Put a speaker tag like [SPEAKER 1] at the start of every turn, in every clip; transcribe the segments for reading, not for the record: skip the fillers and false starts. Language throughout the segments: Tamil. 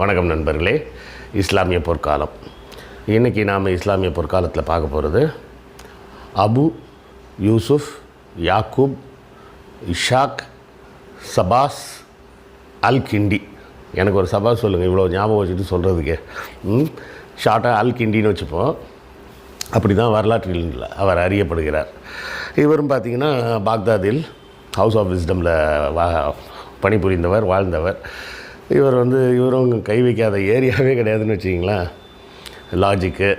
[SPEAKER 1] வணக்கம் நண்பர்களே. இஸ்லாமிய பொற்காலம். இன்றைக்கி நாம் இஸ்லாமிய பொற்காலத்தில் பார்க்க போகிறது அபு யூசுஃப் யாக்கூப் இஷாக் சபாஸ் அல் கிண்டி. எனக்கு ஒரு சபாஸ் சொல்லுங்கள், இவ்வளோ ஞாபகம் வச்சுட்டு சொல்கிறதுக்கு. ஷார்ட்டாக அல் கிண்டின்னு வச்சுப்போம். அப்படி தான் வரலாற்றில் அவர் அறியப்படுகிறார். இவரும் பார்த்திங்கன்னா பாக்தாதில் ஹவுஸ் ஆஃப் விஸ்டமில் பணிபுரிந்தவர், வாழ்ந்தவர். இவரும் கை வைக்காத ஏரியாவே கிடையாதுன்னு வச்சிங்களேன். லாஜிக்கு,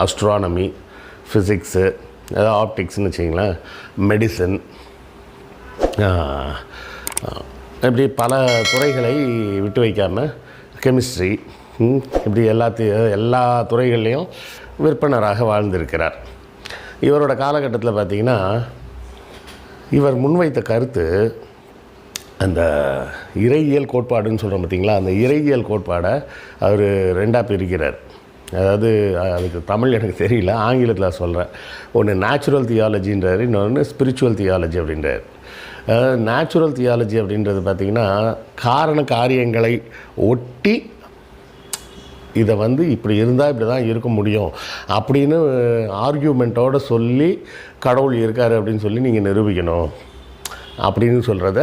[SPEAKER 1] அஸ்ட்ரானமி, ஃபிசிக்ஸு, அதாவது ஆப்டிக்ஸ்னு வச்சிங்களேன், மெடிசன், இப்படி பல துறைகளை விட்டு வைக்காமல் கெமிஸ்ட்ரி, இப்படி எல்லா துறைகள்லேயும் விற்பனராக வாழ்ந்திருக்கிறார். இவரோட காலகட்டத்தில் பார்த்திங்கன்னா இவர் முன்வைத்த கருத்து அந்த இறையியல் கோட்பாடுன்னு சொல்கிறோம் பார்த்திங்களா. அந்த இறையியல் கோட்பாடை அவர் ரெண்டாக பிரிக்கிறார். அதாவது அதுக்கு தமிழ் எனக்கு தெரியல, ஆங்கிலத்தில் சொல்கிறேன். ஒன்று நேச்சுரல் தியாலஜின்றார், இன்னொன்று ஸ்பிரிச்சுவல் தியாலஜி அப்படின்றார். நேச்சுரல் தியாலஜி அப்படின்றது பார்த்திங்கன்னா காரண காரியங்களை ஒட்டி இதை இப்படி இருந்தால் இப்படி தான் இருக்க முடியும் அப்படின்னு ஆர்கியூமெண்ட்டோடு சொல்லி கடவுள் இருக்கார் அப்படின்னு சொல்லி நீங்கள் நிரூபிக்கணும் அப்படின்னு சொல்கிறத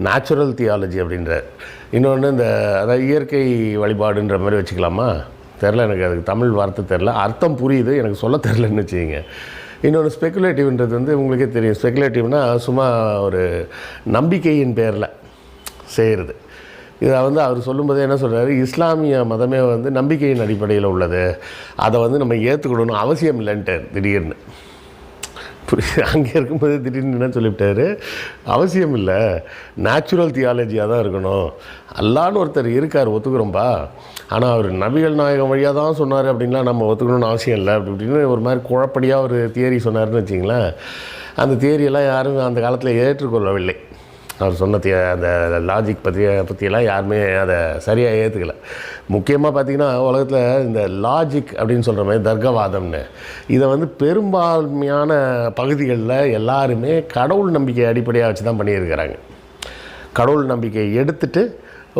[SPEAKER 1] நேச்சுரல் தியாலஜி அப்படின்றார். இன்னொன்று அதாவது இயற்கை வழிபாடுன்ற மாதிரி வச்சுக்கலாமா, தெரில, எனக்கு அதுக்கு தமிழ் வார்த்தை தெரில, அர்த்தம் புரியுது, எனக்கு சொல்ல தெரிலன்னு வச்சுக்கிங்க. இன்னொன்று ஸ்பெக்குலேட்டிவ்ன்றது உங்களுக்கே தெரியும். ஸ்பெக்குலேட்டிவ்னால் சும்மா ஒரு நம்பிக்கையின் பேரில் செய்கிறது. இதை அவர் சொல்லும்போது என்ன சொல்கிறாரு, இஸ்லாமிய மதமே நம்பிக்கையின் அடிப்படையில் உள்ளது, அதை நம்ம ஏற்றுக்கணும்னு அவசியம் இல்லைன்ட்டு திடீர்னு. அங்கே இருக்கும்போது திடீர்னு என்ன சொல்லிவிட்டார், அவசியம் இல்லை, நேச்சுரல் தியாலஜியாக தான் இருக்கணும். அல்லான்னு ஒருத்தர் இருக்கார், ஒத்துக்கிறோம்ப்பா, ஆனால் அவர் நபிகள் நாயகம் வழியாக தான் சொன்னார் அப்படின்லாம் நம்ம ஒத்துக்கணும்னு அவசியம் இல்லை அப்படி இப்படின்னு ஒரு மாதிரி குழப்படியாக ஒரு தியரி சொன்னார்னு வச்சிங்களேன். அந்த தியரியெல்லாம் யாரும் அந்த காலத்தில் ஏற்றுக்கொள்ளவில்லை. அவர் சொன்ன அந்த லாஜிக் பற்றியெல்லாம் யாருமே அதை சரியாக ஏற்றுக்கலை. முக்கியமாக பார்த்திங்கன்னா உலகத்தில் இந்த லாஜிக் அப்படின்னு சொல்கிற மாதிரி தர்க்கவாதம்னு இதை பெரும்பான்மையான பகுதிகளில் எல்லாருமே கடவுள் நம்பிக்கை அடிப்படையாக வச்சு தான் பண்ணியிருக்கிறாங்க. கடவுள் நம்பிக்கையை எடுத்துகிட்டு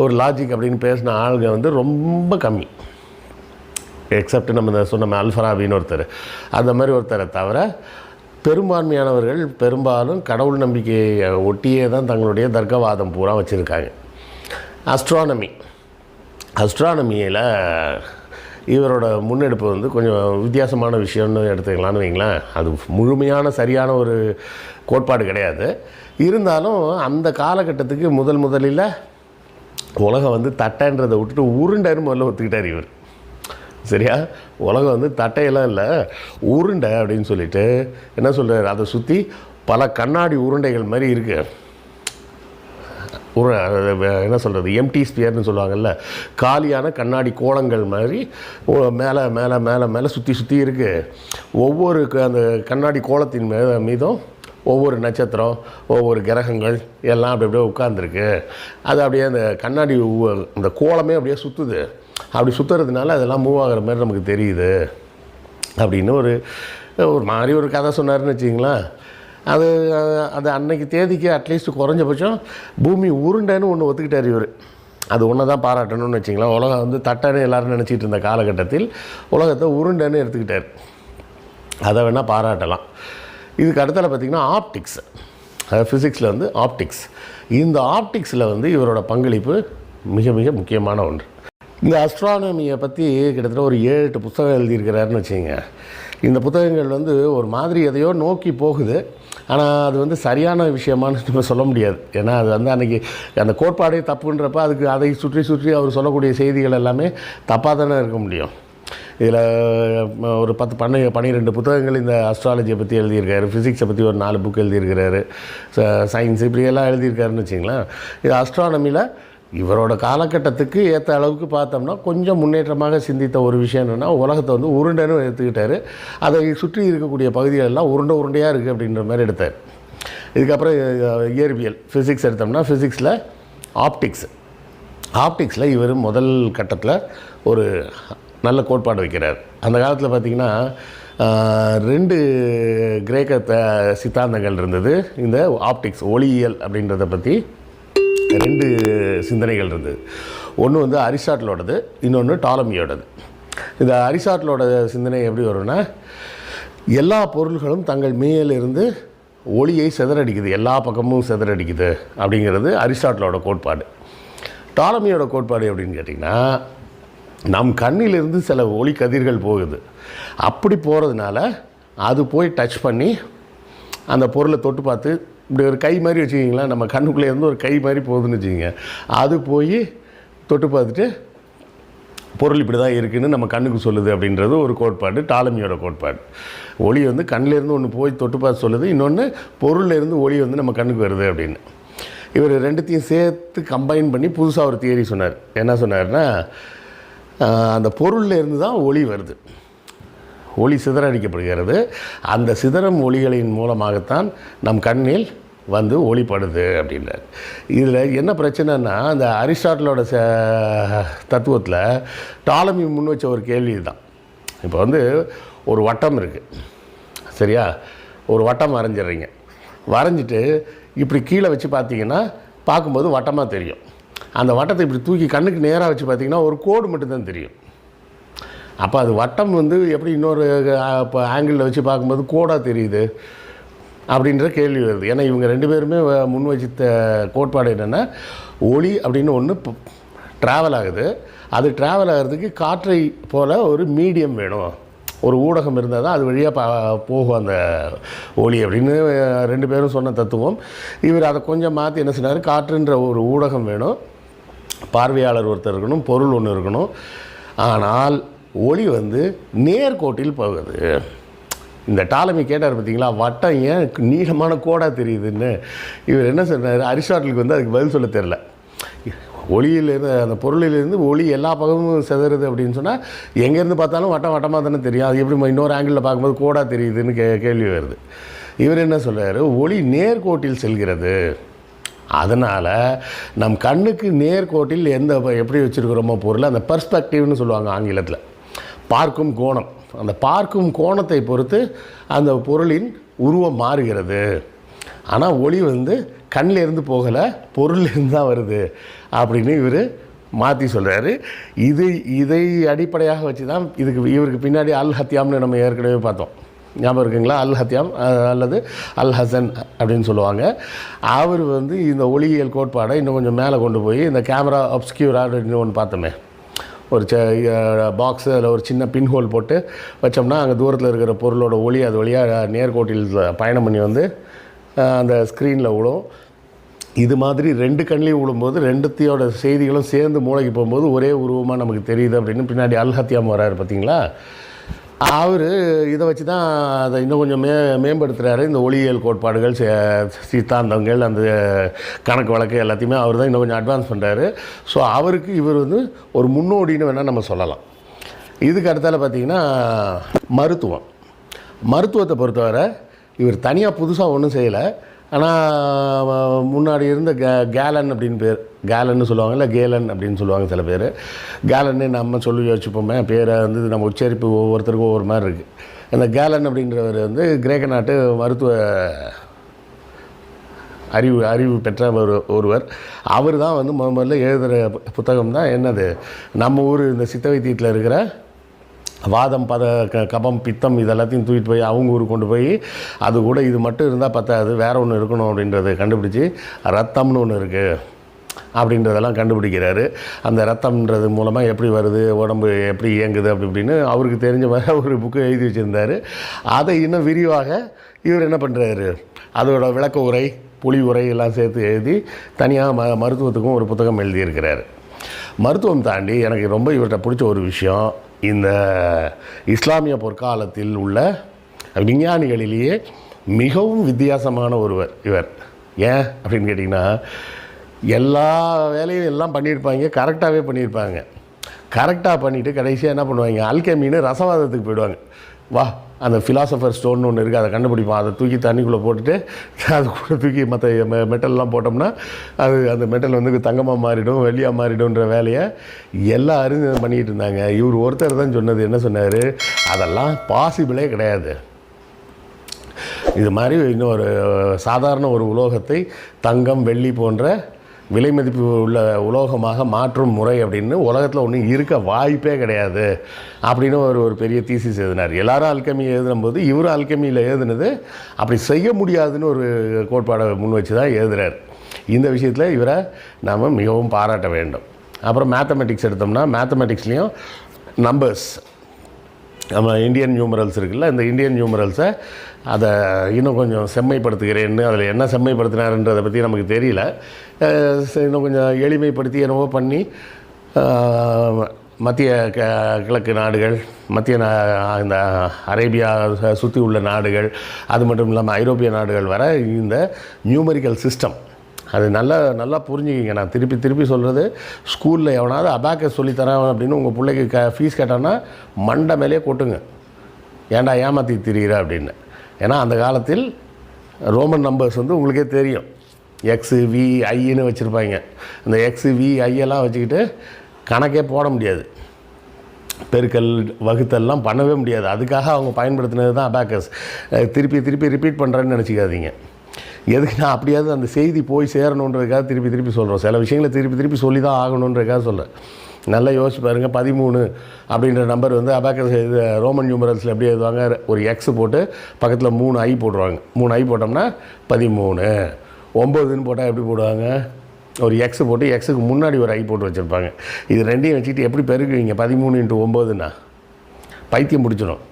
[SPEAKER 1] ஒரு லாஜிக் அப்படின்னு பேசின ஆளுங்க ரொம்ப கம்மி. எக்ஸப்ட் நம்ம சொன்ன அல்ஃபராபின்னு ஒருத்தர், அந்த மாதிரி ஒருத்தரை தவிர பெரும்பான்மையானவர்கள் பெரும்பாலும் கடவுள் நம்பிக்கையை ஒட்டியே தான் தங்களுடைய தர்க்கவாதம் பூரா வச்சுருக்காங்க. அஸ்ட்ரானமியில் இவரோட முன்னெடுப்பு கொஞ்சம் வித்தியாசமான விஷயம்னு எடுத்துக்கலான்னு வைங்களேன். அது முழுமையான சரியான ஒரு கோட்பாடு கிடையாது. இருந்தாலும் அந்த காலகட்டத்துக்கு முதலில் உலகம் தட்டைன்றதை விட்டுட்டு உருண்டைன்னு முதல்ல ஒத்துக்கிட்டார் இவர். சரியா, உலகம் தட்டையெல்லாம் இல்லை, உருண்டை அப்படின்னு சொல்லிட்டு என்ன சொல்கிறார், அதை சுற்றி பல கண்ணாடி உருண்டைகள் மாதிரி இருக்குது. என்ன சொல்கிறது, எம்டி ஸ்பியர்னு சொல்லுவாங்கள்ல, காலியான கண்ணாடி கோளங்கள் மாதிரி மேலே மேலே மேலே மேலே சுற்றி இருக்குது. ஒவ்வொரு அந்த கண்ணாடி கோளத்தின் மீதும் ஒவ்வொரு நட்சத்திரம், ஒவ்வொரு கிரகங்கள் எல்லாம் அப்படியே உட்கார்ந்துருக்கு. அது அப்படியே அந்த கண்ணாடி அந்த கோளமே அப்படியே சுற்றுது. அப்படி சுற்றுறதுனால அதெல்லாம் மூவ் ஆகிற மாதிரி நமக்கு தெரியுது அப்படின்னு ஒரு மாதிரி ஒரு கதை சொன்னார்னு வச்சிங்களேன். அது அன்னைக்கு தேதிக்கு அட்லீஸ்ட் குறைஞ்சபட்சம் பூமி உருண்டைன்னு ஒன்று ஒத்துக்கிட்டார் இவர். அது ஒன்று தான் பாராட்டணும்னு வச்சிங்களேன். உலகம் தட்டைன்னு எல்லோரும் நினச்சிட்டு இருந்த காலகட்டத்தில் உலகத்தை உருண்டைன்னு எடுத்துக்கிட்டார். அதை வேணால் பாராட்டலாம். இதுக்கு அடுத்தால பார்த்திங்கன்னா ஆப்டிக்ஸ், அதாவது ஃபிசிக்ஸில் ஆப்டிக்ஸ். இந்த ஆப்டிக்ஸில் இவரோட பங்களிப்பு மிக மிக முக்கியமான ஒன்று. இந்த அஸ்ட்ரானமியை பற்றி கிட்டத்தட்ட ஒரு 7-8 புத்தகம் எழுதியிருக்கிறாருன்னு வச்சுங்க. இந்த புத்தகங்கள் ஒரு மாதிரி எதையோ நோக்கி போகுது. ஆனால் அது சரியான விஷயமானு நம்ம சொல்ல முடியாது. ஏன்னா அது அன்றைக்கி அந்த கோட்பாடே தப்புன்றப்ப அதை சுற்றி அவர் சொல்லக்கூடிய செய்திகள் எல்லாமே தப்பாக தானே இருக்க முடியும். இதில் ஒரு 10-12 புத்தகங்கள் இந்த அஸ்ட்ராலஜியை பற்றி எழுதியிருக்காரு. ஃபிசிக்ஸை பற்றி ஒரு 4 புக் எழுதியிருக்கிறாரு. சயின்ஸ் இப்படியெல்லாம் எழுதியிருக்காருன்னு வச்சிங்களேன். இது அஸ்ட்ரானமியில் இவரோட காலகட்டத்துக்கு ஏற்ற அளவுக்கு பார்த்தோம்னா கொஞ்சம் முன்னேற்றமாக சிந்தித்த ஒரு விஷயம் என்னென்னா, உலகத்தை உருண்டைன்னு எடுத்துக்கிட்டார். அதை சுற்றி இருக்கக்கூடிய பகுதிகளெல்லாம் உருண்டையாக இருக்குது அப்படின்ற மாதிரி எடுத்தார். இதுக்கப்புறம் இயற்பியல் ஃபிசிக்ஸ் எடுத்தோம்னா ஃபிசிக்ஸில் ஆப்டிக்ஸில் இவர் முதல் கட்டத்தில் ஒரு நல்ல கோட்பாடு வைக்கிறார். அந்த காலத்தில் பார்த்திங்கன்னா 2 கிரேக்க சித்தாந்தங்கள் இருந்தது. இந்த ஆப்டிக்ஸ் ஒளியியல் அப்படின்றத பற்றி 2 சிந்தனைகள் இருந்தது. ஒன்று வந்து அரிஸ்டாட்டிலோடது, இன்னொன்று டாலமியோடது. இந்த அரிஸ்டாட்டிலோட சிந்தனை எப்படி வரும்னா, எல்லா பொருள்களும் தங்கள் மேலிருந்து ஒளியை சிதறடிக்குது, எல்லா பக்கமும் சிதறடிக்குது அப்படிங்கிறது அரிஸ்டாட்டிலோட கோட்பாடு. டாலமியோட கோட்பாடு எப்படின்னு கேட்டிங்கன்னா, நம் கண்ணிலிருந்து சில ஒளி கதிர்கள் போகுது. அப்படி போகிறதுனால அது போய் டச் பண்ணி அந்த பொருளை தொட்டு பார்த்து, இப்படி ஒரு கை மாதிரி வச்சுக்கிங்களேன், நம்ம கண்ணுக்குள்ளே இருந்து ஒரு கை மாதிரி போகுதுன்னு வச்சுக்கிங்க, அது போய் தொட்டு பார்த்துட்டு பொருள் இப்படி தான் இருக்குதுன்னு நம்ம கண்ணுக்கு சொல்லுது அப்படின்றது ஒரு கோட்பாடு, டாலமியோட கோட்பாடு. ஒளி வந்து கண்ணிலேருந்து ஒன்று போய் தொட்டு பார்த்து சொல்லுது, இன்னொன்று பொருள்லேருந்து ஒளி வந்து நம்ம கண்ணுக்கு வருது அப்படின்னு. இவர் ரெண்டுத்தையும் சேர்த்து கம்பைன் பண்ணி புதுசாக ஒரு தியரி சொன்னார். என்ன சொன்னார்னா, அந்த பொருள்லேருந்து தான் ஒளி வருது, ஒளி சிதறடிக்கப்படுகிறது. அந்த சிதறும் ஒளிகளின் மூலமாகத்தான் நம் கண்ணில் வந்து ஒளிப்படுது அப்படின்றார். இதில் என்ன பிரச்சனைன்னா, அந்த அரிஸ்டாட்டிலோட தத்துவத்தில் டாலமி முன் வச்ச ஒரு கேள்வி தான். இப்போ வந்து ஒரு வட்டம் இருக்குது, சரியா? ஒரு வட்டம் வரைஞ்சிட்றீங்க, வரைஞ்சிட்டு இப்படி கீழே வச்சு பார்த்தீங்கன்னா பார்க்கும்போது வட்டமாக தெரியும். அந்த வட்டத்தை இப்படி தூக்கி கண்ணுக்கு நேராக வச்சு பார்த்தீங்கன்னா ஒரு கோடு மட்டும்தான் தெரியும். அப்போ அது வட்டம் வந்து எப்படி இன்னொரு இப்போ ஆங்கிளில் வச்சு பார்க்கும்போது கோடாக தெரியுது அப்படின்ற கேள்வி வருது. ஏன்னா இவங்க ரெண்டு பேருமே முன் வச்சித்த கோட்பாடு என்னென்னா, ஒளி அப்படின்னு ஒன்று ட்ராவல் ஆகுது, அது ட்ராவல் ஆகிறதுக்கு காற்றை போல் ஒரு மீடியம் வேணும், ஒரு ஊடகம் இருந்தால் தான் அது வழியாக போகும் அந்த ஒளி அப்படின்னு ரெண்டு பேரும் சொன்ன தத்துவம். இவர் அதை கொஞ்சம் மாற்றி என்ன சொன்னார், காற்றுன்ற ஒரு ஊடகம் வேணும், பார்வையாளர் ஒருத்தர் இருக்கணும், பொருள் ஒன்று இருக்கணும், ஆனால் ஒளி வந்து நேர்கோட்டில் போகுது. இந்த டாலமி கேட்டார் பார்த்தீங்களா, வட்டம் ஏன் நீளமான கோடாக தெரியுதுன்னு. இவர் என்ன சொன்னார், அரிஸ்டாட்டிலுக்கு வந்து அதுக்கு பதில் சொல்ல தெரில. ஒளியிலேருந்து, அந்த பொருளிலேருந்து ஒளி எல்லா பக்கமும் சிதறுது அப்படின்னு சொன்னால் எங்கேருந்து பார்த்தாலும் வட்டம் வட்டமாக தானே தெரியும், அது எப்படி இன்னொரு ஆங்கிளில் பார்க்கும்போது கோடாக தெரியுதுன்னு கேள்வி வருது. இவர் என்ன சொல்கிறார், ஒளி நேர்கோட்டில் செல்கிறது, அதனால் நம் கண்ணுக்கு நேர்கோட்டில் எப்படி வச்சுருக்கிறோமோ பொருள், அந்த பெர்ஸ்பெக்டிவ்னு சொல்லுவாங்க ஆங்கிலத்தில், பார்க்கும் கோணம், அந்த பார்க்கும் கோணத்தை பொறுத்து அந்த பொருளின் உருவம் மாறுகிறது. ஆனால் ஒளி வந்து கண்ணிலேருந்து போகலை, பொருள்லேருந்து தான் வருது அப்படின்னு இவர் மாற்றி சொல்கிறாரு. இதை அடிப்படையாக வச்சு தான் இவருக்கு பின்னாடி அல் ஹத்தியாம்னு நம்ம ஏற்கனவே பார்த்தோம், ஞாபகம் இருக்குங்களா? அல் ஹத்தியாம் அல்லது அல் ஹசன் அப்படின்னு சொல்லுவாங்க. அவர் வந்து இந்த ஒளியியல் கோட்பாடை இன்னும் கொஞ்சம் மேலே கொண்டு போய் இந்த கேமரா அப்ஸ்கியூரா அப்படின்னு ஒன்று பார்த்தோமே, ஒரு பாக்ஸு, அதில் ஒரு சின்ன பின்ஹோல் போட்டு வச்சோம்னா அங்கே தூரத்தில் இருக்கிற பொருளோட ஒளி அது வழியாக நேர்கோட்டில் பயணம் பண்ணி வந்து அந்த ஸ்க்ரீனில் விழும். இது மாதிரி ரெண்டு கண்ணிலையும் விழும்போது ரெண்டுத்தையோட செய்திகளும் சேர்ந்து மூளைக்கு போகும்போது ஒரே உருவமாக நமக்கு தெரியுது அப்படின்னு பின்னாடி அல் ஹத்தியாம் வராரு பார்த்தீங்களா. அவர் இதை வச்சு தான் அதை இன்னும் கொஞ்சம் மேம்படுத்துகிறாரு. இந்த ஒளியியல் கோட்பாடுகள், சித்தாந்தங்கள், அந்த கணக்கு வழக்கு எல்லாத்தையுமே அவர் தான் இன்னும் கொஞ்சம் அட்வான்ஸ் பண்ணுறாரு. ஸோ அவருக்கு இவர் வந்து ஒரு முன்னோடின்னு வேணால் நம்ம சொல்லலாம். இதுக்கு அடுத்தால பார்த்திங்கன்னா மருத்துவத்தை பொறுத்தவரை இவர் தனியாக புதுசாக ஒன்றும் செய்யலை. ஆனால் முன்னாடி இருந்த கேலன் அப்படின்னு பேர், கேலன்னு சொல்லுவாங்க, இல்லை கேலன் அப்படின்னு சொல்லுவாங்க சில பேர். கேலன்னு நம்ம சொல்லி வச்சுப்போமே, பேரை வந்து நம்ம உச்சரிப்பு ஒவ்வொருத்தருக்கும் ஒவ்வொரு மாதிரி இருக்குது. அந்த கேலன் அப்படின்றவர் வந்து கிரேக்க நாட்டு மருத்துவ அறிவு பெற்ற ஒருவர். அவர் தான் வந்து முதல்ல எழுதுகிற புத்தகம் தான் என்னது, நம்ம ஊர் இந்த சித்த வைத்தியத்தில் இருக்கிற வாதம், கபம், பித்தம் இதெல்லாத்தையும் தூக்கிட்டு போய் அவங்க ஊருக்கு கொண்டு போய் அது கூட இது மட்டும் இருந்தால் பத்தாது, வேறு ஒன்று இருக்கணும் அப்படின்றத கண்டுபிடிச்சி ரத்தம்னு ஒன்று இருக்குது அப்படின்றதெல்லாம் கண்டுபிடிக்கிறாரு. அந்த ரத்தம்ன்றது மூலமாக எப்படி வருது, உடம்பு எப்படி இயங்குது அப்படி இப்படின்னு அவருக்கு தெரிஞ்ச மாதிரி ஒரு புக்கு எழுதி வச்சுருந்தார். அதை இன்னும் விரிவாக இவர் என்ன பண்ணுறாரு, அதோட விளக்க உரை, புலி உரை எல்லாம் சேர்த்து எழுதி தனியாக மருத்துவத்துக்கும் ஒரு புத்தகம் எழுதியிருக்கிறார். மருத்துவம் தாண்டி எனக்கு ரொம்ப இவர்கிட்ட பிடிச்ச ஒரு விஷயம், இந்த இஸ்லாமிய பொற்காலத்தில் உள்ள விஞ்ஞானிகளிலேயே மிகவும் வித்தியாசமான ஒருவர் இவர். ஏன் அப்படின்னு கேட்டிங்கன்னா, எல்லா வேலையும் எல்லாம் பண்ணியிருப்பாங்க, கரெக்டாகவே பண்ணியிருப்பாங்க. கரெக்டாக பண்ணிவிட்டு கடைசியாக என்ன பண்ணுவாங்க, அல்கெமின்னு ரசவாதத்துக்கு போயிடுவாங்க. வா, அந்த ஃபிலாசபர் ஸ்டோன் ஒன்று இருக்குது, அதை கண்டுபிடிப்போம், அதை தூக்கி தண்ணிக்குள்ளே போட்டுட்டு அது கூட தூக்கி மற்ற மெட்டல்லாம் போட்டோம்னா அது அந்த மெட்டல் வந்து தங்கமாக மாறிடும், வெள்ளியாக மாறிடும்ன்ற வேலையை எல்லா அறிஞரும் பண்ணிகிட்டு இருந்தாங்க. இவர் ஒருத்தர் தான் சொன்னது, என்ன சொன்னார், அதெல்லாம் பாசிபிளே கிடையாது. இது மாதிரி இன்னொரு சாதாரண ஒரு உலோகத்தை தங்கம், வெள்ளி போன்ற விலை மதிப்பு உள்ள உலோகமாக மாற்றும் முறை அப்படின்னு உலகத்தில் ஒன்றும் இருக்க வாய்ப்பே கிடையாது அப்படின்னு ஒரு பெரிய தீசிஸ் எழுதினார். எல்லாரும் அல்கெமி எழுதும்போது இவர் அல்கெமியில் எழுதுனது அப்படி செய்ய முடியாதுன்னு ஒரு கோட்பாடை முன் வச்சு தான் எழுதுகிறார். இந்த விஷயத்தில் இவரை நாம் மிகவும் பாராட்ட வேண்டும். அப்புறம் மேத்தமெட்டிக்ஸ் எடுத்தோம்னா மேத்தமெட்டிக்ஸ்லேயும் நம்பர்ஸ் நம்ம இந்தியன் நியூமரல்ஸ் இருக்குல்ல, இந்த இந்தியன் நியூமரல்ஸை அதை இன்னும் கொஞ்சம் செம்மைப்படுத்துகிறேன்னு, அதில் என்ன செம்மைப்படுத்தினாருன்றதை பற்றி நமக்கு தெரியல, இன்னும் கொஞ்சம் எளிமைப்படுத்தி என்னவோ பண்ணி மத்திய கிழக்கு நாடுகள், இந்த அரேபியா சுற்றி உள்ள நாடுகள், அது மட்டும் இல்லாமல் ஐரோப்பிய நாடுகள் வர இந்த நியூமரிக்கல் சிஸ்டம் அது நல்லா புரிஞ்சுக்கிங்க. நான் திருப்பி சொல்கிறது, ஸ்கூலில் எவனாவது அபாக்கஸ் சொல்லித்தரேன் அப்படின்னு உங்கள் பிள்ளைக்கு ஃபீஸ் கேட்டான்னா மண்டை மேலே கொட்டுங்க, ஏன்டா ஏமாற்றி திரிகிற அப்படின்னு. ஏன்னா அந்த காலத்தில் ரோமன் நம்பர்ஸ் உங்களுக்கே தெரியும், எக்ஸு வி ஐன்னு வச்சுருப்பாங்க. அந்த எக்ஸு வி ஐயெல்லாம் வச்சுக்கிட்டு கணக்கே போட முடியாது, பெருக்கல் வகுத்தல்லாம் பண்ணவே முடியாது. அதுக்காக அவங்க பயன்படுத்தினது தான் அபாக்கஸ். திருப்பி ரிப்பீட் பண்ணுறேன்னு நினச்சிக்காதீங்க. எதுக்கு நான் அப்படியாவது அந்த செய்தி போய் சேரணுன்றதுக்காக திருப்பி சொல்கிறோம். சில விஷயங்களை திருப்பி சொல்லி தான் ஆகணுன்றதுக்காக சொல்கிறேன். நல்லா யோசிச்சு பாருங்கள். 13 அப்படின்ற நம்பர் அபாக்கஸ் இது ரோமன் நியூமரல்ஸில் எப்படி எழுதுவாங்க, ஒரு எக்ஸ் போட்டு பக்கத்தில் 3 ஐ போடுவாங்க. 3 ஐ போட்டோம்னா 13. 9ன்னு போட்டால் எப்படி போடுவாங்க, ஒரு எக்ஸ் போட்டு எக்ஸுக்கு முன்னாடி ஒரு ஐ போட்டு வச்சுருப்பாங்க. இது ரெண்டையும் வச்சுக்கிட்டு எப்படி பெருக்குவீங்க 13 × 9ன்னா பைத்தியம் பிடிச்சிடும்.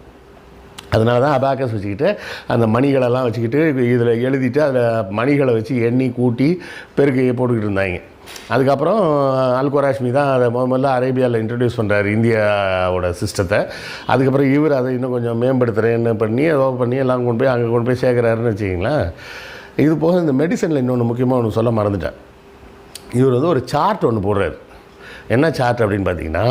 [SPEAKER 1] அதனால தான் அபாக்கஸ் வச்சுக்கிட்டு அந்த மணிகளெல்லாம் வச்சுக்கிட்டு இதில் எழுதிட்டு அதில் மணிகளை வச்சு எண்ணி கூட்டி பெருக்கையை போட்டுக்கிட்டு இருந்தாங்க. அதுக்கப்புறம் அல்குராஷ்மி தான் அதை முதல்ல அரேபியாவில் இன்ட்ரடியூஸ் பண்ணுறாரு இந்தியாவோட சிஸ்டத்தை. அதுக்கப்புறம் இவர் அதை இன்னும் கொஞ்சம் மேம்படுத்துகிறேன்னு பண்ணி எல்லாம் அங்கே கொண்டு போய் சேர்க்குறாருன்னு வச்சுக்கிங்களேன். இது போக இந்த மெடிசனில் இன்னொன்று முக்கியமாக ஒன்று சொல்ல மறந்துட்டேன். இவர் ஒரு சார்ட் ஒன்று போடுறாரு. என்ன சார்ட் அப்படின்னு பார்த்தீங்கன்னா,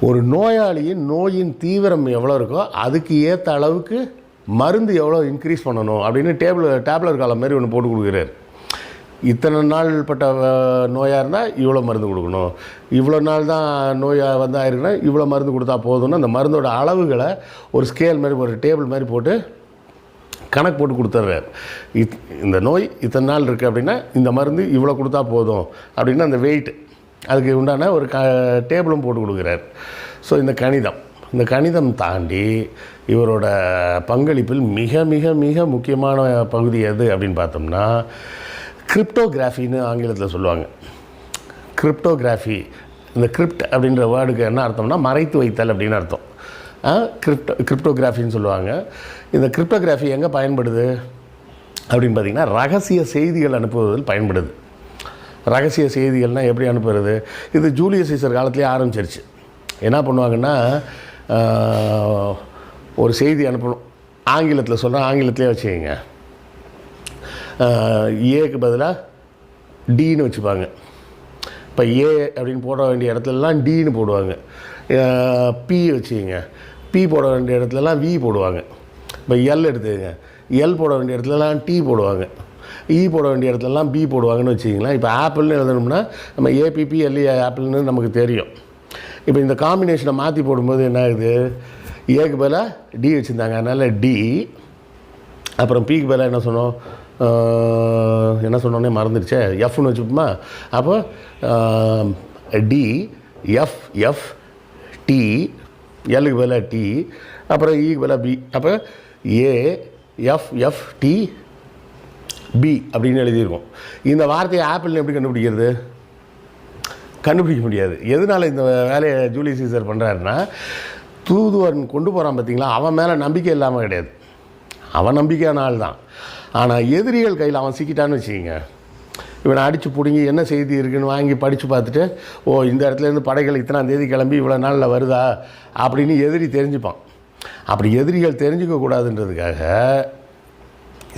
[SPEAKER 1] ஒரு நோயின் தீவிரம் எவ்வளோ இருக்கோ அதுக்கு ஏற்ற அளவுக்கு மருந்து எவ்வளோ இன்க்ரீஸ் பண்ணணும் அப்படின்னு டேப்லர் காலம் மாதிரி ஒன்று போட்டு கொடுக்குறாரு. இத்தனை நாள் பட்ட நோயாக இருந்தால் இவ்வளோ மருந்து கொடுக்கணும், இவ்வளோ நாள் தான் நோயாக ஆயிருக்குன்னா இவ்வளோ மருந்து கொடுத்தா போதும்னு அந்த மருந்தோட அளவுகளை ஒரு ஸ்கேல் மாதிரி ஒரு டேபிள் மாதிரி போட்டு கணக்கு போட்டு கொடுத்துட்றாரு. இந்த நோய் இத்தனை நாள் இருக்குது அப்படின்னா இந்த மருந்து இவ்வளோ கொடுத்தா போதும் அப்படின்னு அந்த வெயிட் அதுக்கு உண்டான ஒரு டேபிளும் போட்டு கொடுக்குறார். ஸோ இந்த கணிதம் தாண்டி இவரோட பங்களிப்பில் மிக மிக மிக முக்கியமான பகுதி எது அப்படின்னு பார்த்தோம்னா கிரிப்டோகிராஃபின்னு ஆங்கிலத்தில் சொல்லுவாங்க. கிரிப்டோகிராஃபி, இந்த கிரிப்ட் அப்படின்ற வேர்டுக்கு என்ன அர்த்தம்னா மறைத்து வைத்தல் அப்படின்னு அர்த்தம். கிரிப்டோகிராஃபின்னு சொல்லுவாங்க. இந்த கிரிப்டோகிராஃபி எங்கே பயன்படுது அப்படின்னு பார்த்திங்கன்னா ரகசிய செய்திகள் அனுப்புவதில் பயன்படுது. ரகசிய செய்திகள்னால் எப்படி அனுப்புறது, இது ஜூலியஸ் சீசர் காலத்துலேயே ஆரம்பிச்சிருச்சு. என்ன பண்ணுவாங்கன்னா, ஒரு செய்தி அனுப்பணும், ஆங்கிலத்தில் சொல்கிறேன், ஆங்கிலத்திலே வச்சுக்கோங்க, ஏக்கு பதிலாக டின்னு வச்சுப்பாங்க. இப்போ ஏ அப்படின்னு போட வேண்டிய இடத்துலலாம் டின்னு போடுவாங்க. பி வச்சுக்கோங்க, பி போட வேண்டிய இடத்துலலாம் வி போடுவாங்க. இப்போ எல் எடுத்துக்கங்க, எல் போட வேண்டிய இடத்துலலாம் டி போடுவாங்க, இ போட வேண்டிய இடத்துலலாம் பி போடுவாங்கன்னு வச்சுக்கிங்களேன். இப்போ ஆப்பிள்னு எழுதணும்னா நம்ம ஏபிபிஎல்இ ஆப்பிள்னு நமக்கு தெரியும். இப்போ இந்த காம்பினேஷனை மாற்றி போடும்போது என்ன ஆகுது, ஏக்கு பதிலாக டி வச்சுருந்தாங்க, அதனால் டி, அப்புறம் பிக்கு பதிலாக என்ன சொன்னோன்னே மறந்துடுச்சே, எஃப்னு வச்சுப்போமா. அப்போ டி எஃப் டி, எல்லுக்கு பதிலாக டி, அப்புறம் இக்கு பதிலாக பி, அப்போ எஃப் டி பி அப்படின்னு எழுதியிருக்கோம். இந்த வார்த்தையை ஆப்பிள்னு எப்படி கண்டுபிடிக்கிறது, கண்டுபிடிக்க முடியாது. எதனால் இந்த வேலையை ஜூலியஸ் சீசர் பண்ணுறாருன்னா, தூதுவன் கொண்டு போகிறான் பார்த்தீங்களா, அவன் மேலே நம்பிக்கை இல்லாமல் கிடையாது, அவன் நம்பிக்கையான ஆள் தான். ஆனால் எதிரிகள் கையில் அவன் சிக்கிட்டான்னு வச்சுக்கிங்க, இவனை அடித்து பிடுங்கி என்ன செய்தி இருக்குதுன்னு வாங்கி படித்து பார்த்துட்டு, இந்த இடத்துலேருந்து படைகள் இத்தனாம் தேதி கிளம்பி இவ்வளோ நாளில் வருதா அப்படின்னு எதிரி தெரிஞ்சுப்பான். அப்படி எதிரிகள் தெரிஞ்சிக்கக்கூடாதுன்றதுக்காக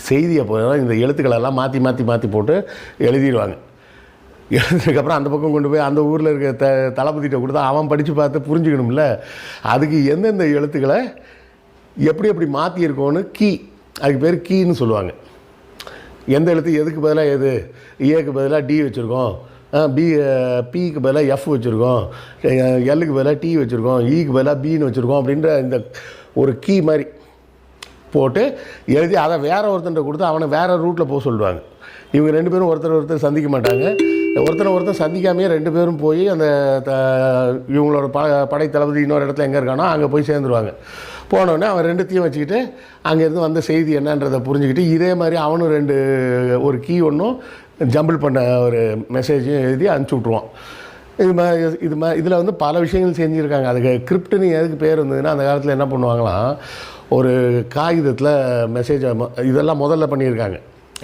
[SPEAKER 1] செய்தியை போய் இந்த எழுத்துக்களெல்லாம் மாற்றி போட்டு எழுதிடுவாங்க. எழுதுனதுக்கப்புறம் அந்த பக்கம் கொண்டு போய் அந்த ஊரில் இருக்க தளபதிகிட்ட கொடுத்தா அவன் படித்து பார்த்து புரிஞ்சுக்கணும்ல. அதுக்கு எந்தெந்த எழுத்துக்களை எப்படி மாற்றியிருக்கோன்னு அதுக்கு பேர் கீன்னு சொல்லுவாங்க. எந்த எழுத்து எதுக்கு பதிலாக எது, ஏக்கு பதிலாக டி வச்சுருக்கோம், பிக்கு பதிலாக எஃப் வச்சுருக்கோம், எல்லுக்கு பதிலாக டி வச்சுருக்கோம், ஈக்கு பதிலாக பின்னு வச்சுருக்கோம் அப்படின்ற இந்த ஒரு கீ மாதிரி போட்டு எழுதி அதை வேற ஒருத்தன்ட்ட கொடுத்து அவனை வேறு ரூட்டில் போக சொல்லுவாங்க. இவங்க 2 பேரும் ஒருத்தர் சந்திக்க மாட்டாங்க. ஒருத்தர் சந்திக்காமையே 2 பேரும் போய் அந்த இவங்களோட படை தளபதி இன்னொரு இடத்துல எங்கே இருக்கானோ அங்கே போய் சேர்ந்துருவாங்க. போனோடனே அவன் 2த்தையும் வச்சுக்கிட்டு அங்கேருந்து வந்த செய்தி என்னன்றதை புரிஞ்சுக்கிட்டு இதே மாதிரி அவனும் ஒரு கீ ஒன்றும் ஜம்பிள் பண்ண ஒரு மெசேஜையும் எழுதி அனுப்பிச்சி விட்ருவான். இதில் வந்து பல விஷயங்கள் செஞ்சுருக்காங்க. அதுக்கு கிரிப்டுன்னு எதுக்கு பேர் வந்ததுன்னா, அந்த காலத்தில் என்ன பண்ணுவாங்களாம், ஒரு காகிதத்தில் மெசேஜ் இதெல்லாம் முதல்ல பண்ணியிருக்காங்க.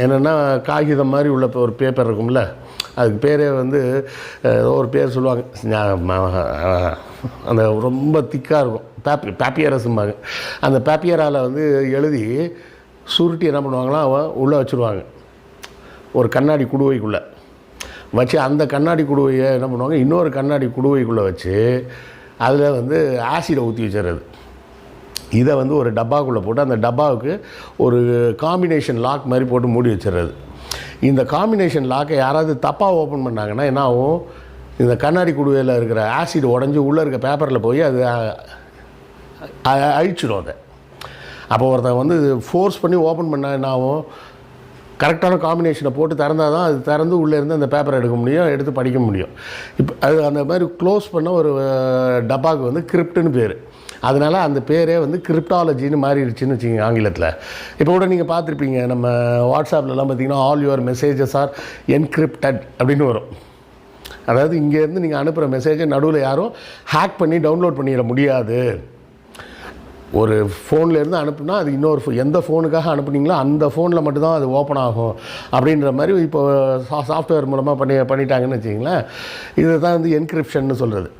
[SPEAKER 1] என்னென்னா காகிதம் மாதிரி உள்ள ஒரு பேப்பர் இருக்கும்ல, அதுக்கு பேரே வந்து ஏதோ ஒரு பேர் சொல்லுவாங்க. அந்த ரொம்ப திக்காக இருக்கும், பேப்பியரஸ்ம்பாங்க. அந்த பேப்பியரால் வந்து எழுதி சுருட்டி என்ன பண்ணுவாங்களாம் உள்ளே வச்சுருவாங்க, ஒரு கண்ணாடி குடுவைக்குள்ளே வச்சு. அந்த கண்ணாடி குடுவையை என்ன பண்ணுவாங்க, இன்னொரு கண்ணாடி குடுவைக்குள்ளே வச்சு அதில் வந்து ஆசிடை ஊற்றி வச்சுறது. இதை வந்து ஒரு டப்பாக்குள்ளே போட்டு அந்த டப்பாவுக்கு ஒரு காம்பினேஷன் லாக் மாதிரி போட்டு மூடி வச்சிடுறது. இந்த காம்பினேஷன் லாக்கை யாராவது தப்பாக ஓப்பன் பண்ணாங்கன்னா என்ன ஆகும், இந்த கண்ணாடி குடுவையில் இருக்கிற ஆசிட் உடஞ்சி உள்ளே இருக்க பேப்பரில் போய் அது அழிச்சிடும் அதை. அப்போ ஒருத்தன் வந்து ஃபோர்ஸ் பண்ணி ஓப்பன் பண்ணால் என்ன ஆகும், கரெக்டான காம்பினேஷனை போட்டு திறந்தால் தான் அது திறந்து உள்ளே இருந்து அந்த பேப்பரை எடுக்க முடியும், எடுத்து படிக்க முடியும். இப்போ அது அந்த மாதிரி க்ளோஸ் பண்ண ஒரு டப்பாவுக்கு வந்து கிரிப்டுன்னு பேர். அதனால் அந்த பேரே வந்து கிரிப்டாலஜின்னு மாறிடுச்சுன்னு வச்சுக்கோங்க ஆங்கிலத்தில். இப்போ கூட நீங்கள் பார்த்துருப்பீங்க, நம்ம வாட்ஸ்அப்லலாம் பார்த்திங்கன்னா all your messages are encrypted அப்படின்னு வரும். அதாவது இங்கேருந்து நீங்கள் அனுப்புகிற மெசேஜை நடுவில் யாரும் ஹேக் பண்ணி டவுன்லோட் பண்ணிட முடியாது. ஒரு ஃபோன்லேருந்து அனுப்புனா அது இன்னொரு எந்த ஃபோனுக்காக அனுப்புனீங்களோ அந்த ஃபோனில் மட்டும்தான் அது ஓப்பன் ஆகும் அப்படின்ற மாதிரி இப்போ சாஃப்ட்வேர் மூலமாக பண்ணிட்டாங்கன்னு வச்சிங்களேன். இதை தான் வந்து என்கிரிப்ஷன்னு சொல்கிறது.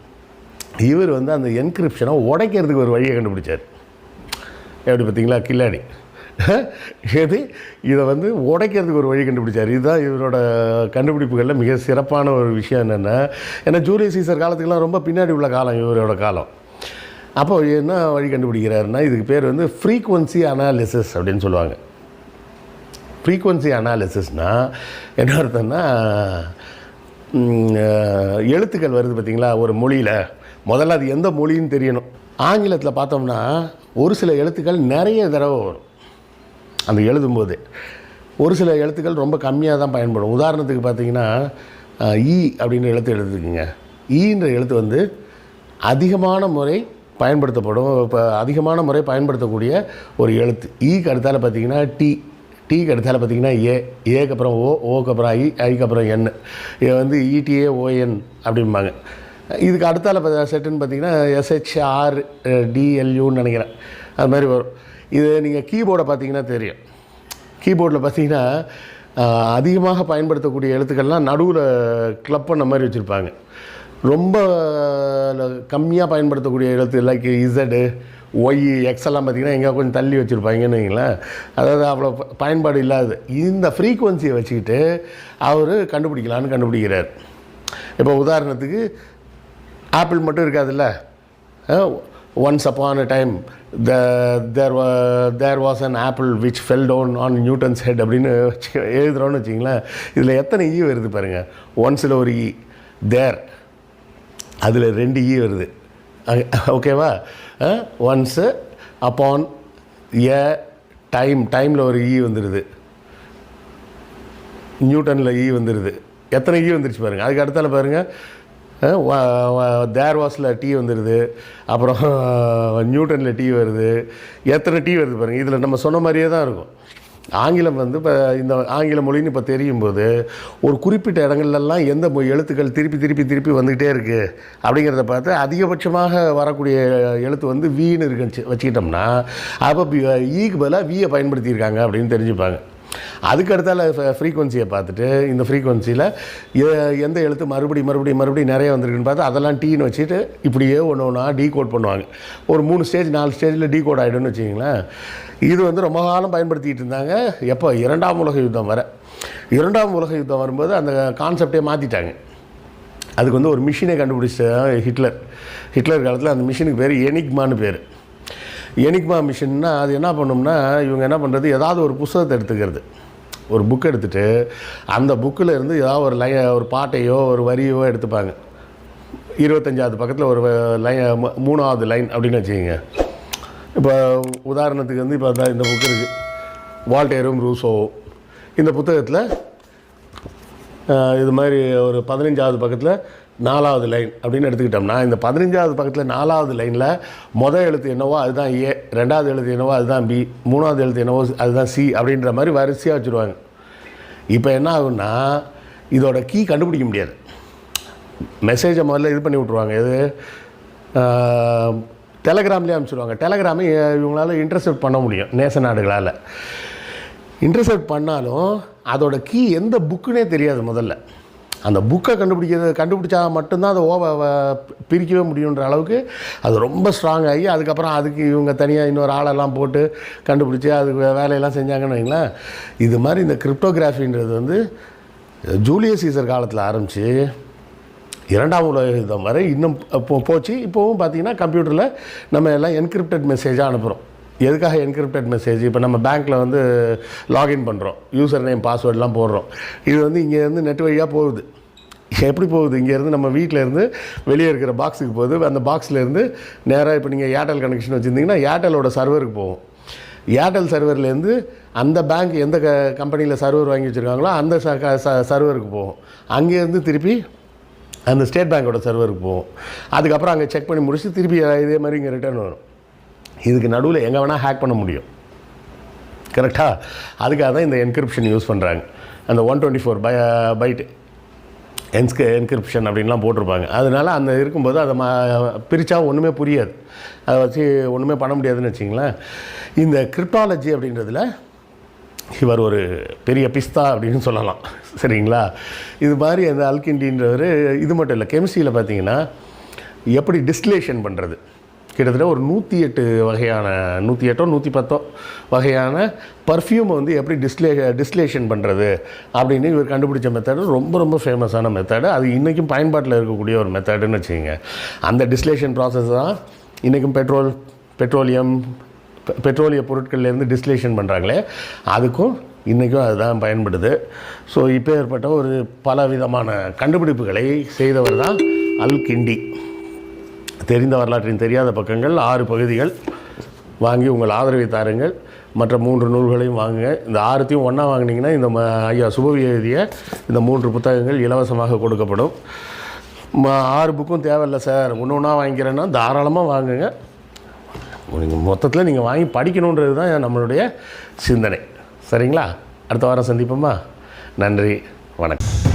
[SPEAKER 1] இவர் வந்து அந்த என்கிரிப்ஷனை உடைக்கிறதுக்கு ஒரு வழியை கண்டுபிடிச்சார். எப்படி பார்த்தீங்களா, கில்லாடி இதை வந்து உடைக்கிறதுக்கு ஒரு வழி கண்டுபிடிச்சார். இதுதான் இவரோட கண்டுபிடிப்புகளில் மிக சிறப்பான ஒரு விஷயம். என்னென்னா, ஏன்னா ஜூலியஸ் சீசர் காலத்துக்கெல்லாம் ரொம்ப பின்னாடி உள்ள காலம் இவரோட காலம். அப்போ என்ன வழி கண்டுபிடிக்கிறாருன்னா, இதுக்கு பேர் வந்து ஃப்ரீக்வன்சி அனாலிசிஸ் அப்படின்னு சொல்லுவாங்க. ஃப்ரீக்வன்சி அனாலிசிஸ்னால் என்ன அர்த்தம்னா, எழுத்துக்கள் வருது பார்த்திங்களா ஒரு மொழியில், முதல்ல அது எந்த மொழின்னு தெரியணும். ஆங்கிலத்தில் பார்த்தோம்னா ஒரு சில எழுத்துக்கள் நிறைய தடவை வரும் அந்த எழுதும்போது. ஒரு சில எழுத்துக்கள் ரொம்ப கம்மியாக தான் பயன்படும். உதாரணத்துக்கு பார்த்திங்கன்னா ஈ அப்படின்னு எழுத்து எழுதுக்குங்க. ஈன்ற எழுத்து வந்து அதிகமான முறை பயன்படுத்தப்படும். இப்போ அதிகமான முறை பயன்படுத்தக்கூடிய ஒரு எழுத்து. ஈக்கு அடுத்தால் பார்த்திங்கன்னா டீக்கு அடுத்தால் பார்த்திங்கன்னா ஏக்கு அப்புறம் ஓக்கு அப்புறம் ஐக்கு அப்புறம் என். இதை வந்து இடிஏ ஓஎன் அப்படிம்பாங்க. இதுக்கு அடுத்தால் செட்டுன்னு பார்த்திங்கன்னா SHRDLUன்னு நினைக்கிறேன், அது மாதிரி வரும். இது நீங்கள் கீபோர்டை பார்த்திங்கன்னா தெரியும். கீபோர்டில் பார்த்திங்கன்னா அதிகமாக பயன்படுத்தக்கூடிய எழுத்துக்கள்லாம் நடுவில் கிளப் பண்ண மாதிரி வச்சுருப்பாங்க. ரொம்ப கம்மியாக பயன்படுத்தக்கூடிய எழுத்து லைக் இசடு ஒய் எக்ஸெல்லாம் பார்த்திங்கன்னா எங்கே கொஞ்சம் தள்ளி வச்சுருப்பாங்கன்னு வைங்களேன். அதாவது அவ்வளோ பயன்பாடு இல்லாது இந்த ஃப்ரீக்குவன்சியை வச்சுக்கிட்டு அவர் கண்டுபிடிக்கிறார். இப்போ உதாரணத்துக்கு ஆப்பிள் மட்டும் இருக்காதுல்ல, once upon a time there was an apple which fell down on Newton's head அப்படின்னு எழுதுகிறோன்னு வச்சிங்களேன். இதில் எத்தனை ஈ வருது பாருங்கள். ஒன்ஸில் ஒரு ஈ, தேர் அதில் 2 ஈ வருது. ஓகேவா? ஒன்ஸு அப்பான் ஏ டைமில் ஒரு ஈ வந்துடுது, நியூட்டனில் ஈ வந்துடுது. எத்தனை ஈ வந்துருச்சு பாருங்கள். அதுக்கு அடுத்தால பாருங்கள், தேர் வாஸில் டீ வந்துடுது, அப்புறம் நியூட்டனில் டீ வருது. எத்தனை டீ வருது பாருங்கள். இதில் நம்ம சொன்ன மாதிரியே தான் இருக்கும். ஆங்கிலம் வந்து இப்போ இந்த ஆங்கில மொழின்னு இப்போ தெரியும்போது ஒரு குறிப்பிட்ட இடங்கள்லாம் எந்த எழுத்துக்கள் திருப்பி வந்துக்கிட்டே இருக்குது அப்படிங்கிறத பார்த்து அதிகபட்சமாக வரக்கூடிய எழுத்து வந்து வீன்னு இருக்குன்னு வச்சுக்கிட்டோம்னா அப்போ ஈக்கு பதிலாக வீயை பயன்படுத்தியிருக்காங்க அப்படின்னு தெரிஞ்சுப்பாங்க. அதுக்கு அடுத்தால ஃப்ரீக்வன்சியை பார்த்துட்டு இந்த ஃப்ரீக்வன்சியில் எந்த எழுத்து மறுபடியும் நிறைய வந்திருக்குன்னு பார்த்து அதெல்லாம் டீன்னு வச்சுட்டு இப்படியே ஒன்றா டீகோட் பண்ணுவாங்க. ஒரு 3 ஸ்டேஜ் 4 ஸ்டேஜில் டீகோட் ஆகிடும்னு வச்சிங்களேன். இது வந்து ரொம்ப காலம் பயன்படுத்திகிட்டு இருந்தாங்க. எப்போ 2ஆம் உலக யுத்தம் வர 2ஆம் உலக யுத்தம் வரும்போது அந்த கான்செப்டே மாற்றிட்டாங்க. அதுக்கு வந்து ஒரு மிஷினை கண்டுபிடிச்ச ஹிட்லர் காலத்தில் அந்த மிஷினுக்கு பேர் எனிக்மான்னு பேர். எனிக்மா மிஷின்னா அது என்ன பண்ணோம்னா, இவங்க என்ன பண்ணுறது, ஏதாவது ஒரு புத்தகத்தை எடுத்துக்கிறது, ஒரு புக் எடுத்துகிட்டு அந்த புக்கில் இருந்து ஏதாவது ஒரு பாட்டையோ ஒரு வரியோ எடுத்துப்பாங்க. 25வது பக்கத்தில் ஒரு 3ஆவது லைன் அப்படின்னு வச்சுக்கோங்க. இப்போ உதாரணத்துக்கு வந்து இப்போ இந்த புக்கு இருக்குது, வால்டேரும் ரூசோவும். இந்த புத்தகத்தில் இது மாதிரி ஒரு 15வது பக்கத்தில் 4வது லைன் அப்படின்னு எடுத்துக்கிட்டோம்னா, இந்த 15வது பக்கத்தில் 4வது லைனில் மொதல் எழுத்து என்னவோ அதுதான் ஏ, 2வது எழுத்து என்னவோ அதுதான் பி, 3வது எழுத்து என்னவோ அதுதான் சி அப்படின்ற மாதிரி வரிசையாக வச்சுருவாங்க. இப்போ என்ன ஆகுன்னா, இதோட கீ கண்டுபிடிக்க முடியாது. மெசேஜை முதல்ல இது பண்ணி விட்ருவாங்க. எது டெலகிராம்லேயே அனுப்பிச்சிடுவாங்க. டெலகிராமை இவங்களால் இன்டர்செப்ட் பண்ண முடியும், நேச நாடுகளால். இன்டர்செப்ட் பண்ணாலும் அதோட கீ எந்த புக்குன்னே தெரியாது. முதல்ல அந்த புக்கை கண்டுபிடிச்சா மட்டும்தான் அதை பிரிக்கவே முடியுன்ற அளவுக்கு அது ரொம்ப ஸ்ட்ராங் ஆகி, அதுக்கப்புறம் அதுக்கு இவங்க தனியாக இன்னொரு ஆளெல்லாம் போட்டு கண்டுபிடிச்சி அதுக்கு வேலையெல்லாம் செஞ்சாங்கன்னு வைங்களேன். இது மாதிரி இந்த கிரிப்டோகிராஃபின்றது வந்து ஜூலியஸ் சீசர் காலத்தில் ஆரம்பித்து 2ஆம் உலக யுத்தம் வரை இன்னும் போச்சு. இப்போவும் பார்த்திங்கன்னா கம்ப்யூட்டரில் நம்ம எல்லாம் என்கிரிப்டட் மெசேஜாக அனுப்புகிறோம். எதுக்காக என்கிரிப்டட் மெசேஜ்? இப்போ நம்ம பேங்க்கில் வந்து லாகின் பண்ணுறோம், யூசர் நேம் பாஸ்வேர்டெலாம் போடுறோம். இது வந்து இங்கேருந்து நெட் வழியாக போகுது. எப்படி போகுது? இங்கேருந்து நம்ம வீட்டிலேருந்து வெளியே இருக்கிற பாக்ஸுக்கு போகுது. அந்த பாக்ஸ்லேருந்து நேராக இப்போ நீங்கள் ஏர்டெல் கனெக்ஷன் வச்சுருந்தீங்கன்னா ஏர்டெலோட சர்வருக்கு போகும். ஏர்டெல் சர்வர்லேருந்து அந்த பேங்க் எந்த கம்பெனியில் சர்வர் வாங்கி வச்சுருக்காங்களோ அந்த சர்வருக்கு போகும். அங்கேருந்து திருப்பி அந்த ஸ்டேட் பேங்கோட சர்வருக்கு போகும். அதுக்கப்புறம் அங்கே செக் பண்ணி முடிச்சு திருப்பி இதே மாதிரி இங்கே ரிட்டர்ன் வரும். இதுக்கு நடுவில் எங்கே வேணால் ஹேக் பண்ண முடியும். கரெக்டாக? அதுக்காக தான் இந்த என்கிரிப்ஷன் யூஸ் பண்ணுறாங்க. அந்த 124 பைட் என்கிரிப்ஷன் அப்படின்லாம் போட்டிருப்பாங்க. அதனால் அந்த இருக்கும்போது அதை பிரித்தா ஒன்றுமே புரியாது, அதை வச்சு ஒன்றுமே பண்ண முடியாதுன்னு வச்சிங்களேன். இந்த கிரிப்டாலஜி அப்படின்றதுல இவர் ஒரு பெரிய பிஸ்தா அப்படின்னு சொல்லலாம். சரிங்களா? இது மாதிரி அந்த அல்கிண்டின்றவர் இது மட்டும் இல்லை, கெமிஸ்ட்ரியில் பார்த்தீங்கன்னா எப்படி டிஸ்டிலேஷன் பண்ணுறது, கிட்டத்தட்ட ஒரு 108 வகையான 108 110 வகையான பர்ஃப்யூமை வந்து எப்படி டிஸ்டிலேஷன் பண்ணுறது அப்படின்னு இவர் கண்டுபிடிச்ச மெத்தடு ரொம்ப ரொம்ப ஃபேமஸான மெத்தடு. அது இன்றைக்கும் பயன்பாட்டில் இருக்கக்கூடிய ஒரு மெத்தடுன்னு வச்சுக்கோங்க. அந்த டிஸ்டிலேஷன் ப்ராசஸ் தான் இன்றைக்கும் பெட்ரோலிய பொருட்கள்லேருந்து டிஸ்டிலேஷன் பண்ணுறாங்களே, அதுக்கும் இன்றைக்கும் அதுதான் பயன்படுது. ஸோ இப்போ ஏற்பட்ட ஒரு பல விதமான கண்டுபிடிப்புகளை செய்தவர் தான் அல்கிண்டி. தெரிந்த வரலாற்றின் தெரியாத பக்கங்கள் 6 பகுதிகள் வாங்கி உங்கள் ஆதரவை தாருங்கள். மற்ற 3 நூல்களையும் வாங்குங்க. இந்த 6த்தையும் ஒன்றா வாங்கினீங்கன்னா இந்த ஐயா சுபவி எழுதிய இந்த 3 புத்தகங்கள் இலவசமாக கொடுக்கப்படும். 6 புக்கும் தேவையில்லை சார், ஒன்று வாங்கிக்கிறேன்னா தாராளமாக வாங்குங்க. நீங்கள் மொத்தத்தில் நீங்கள் வாங்கி படிக்கணுன்றது தான் நம்மளுடைய சிந்தனை. சரிங்களா? அடுத்த வாரம் சந்திப்போமா? நன்றி, வணக்கம்.